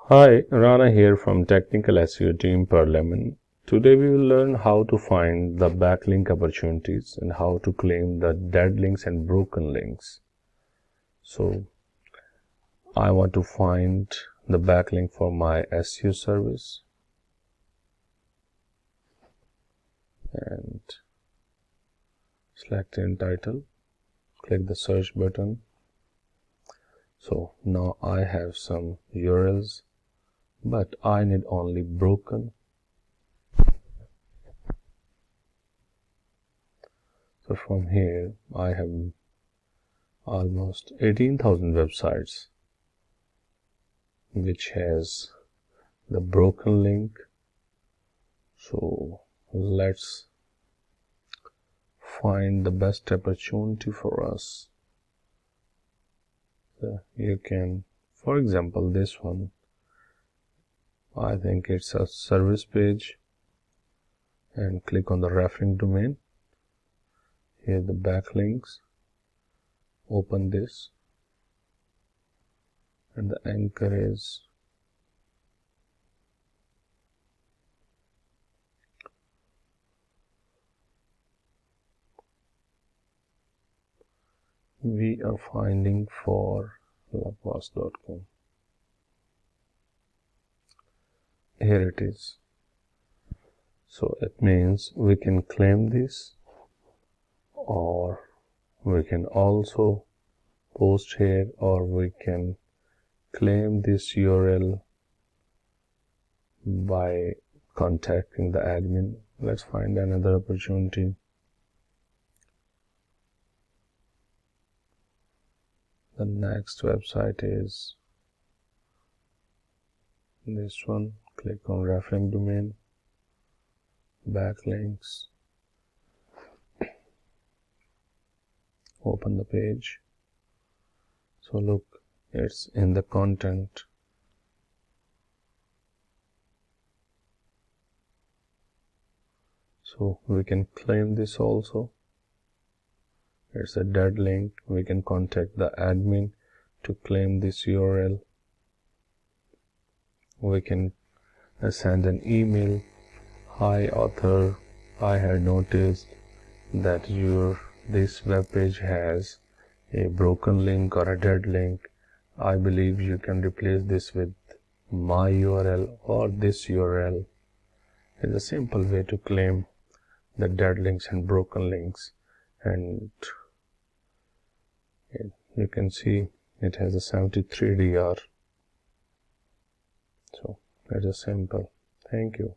Hi, Rana here from Technical SEO Team Parliament. Today we will learn how to find the backlink opportunities and how to claim the dead links and broken links. So I want to find the backlink for my SEO service and select in title, click the search button. So now I have some URLs, but I need only broken. So from here I have almost 18,000 websites which has the broken link. So let's find the best opportunity for us. So you can, for example, this one, I think it's a service page, and click on the referring domain. Here the backlinks, open this, and the anchor is we are finding for lapwas.com. Here it is. So it means we can claim this, or we can also post here, or we can claim this URL by contacting the admin. Let's find another opportunity. The next website is this one. Click on referring domain, backlinks, open the page. So look, it's in the content. So we can claim this also. It's a dead link. We can contact the admin to claim this URL. We can send an email. Hi author, I had noticed that this web page has a broken link or a dead link. I believe you can replace this with my URL or this URL. It's a simple way to claim the dead links and broken links, and you can see it has a 73 DR. So it is simple. Thank you.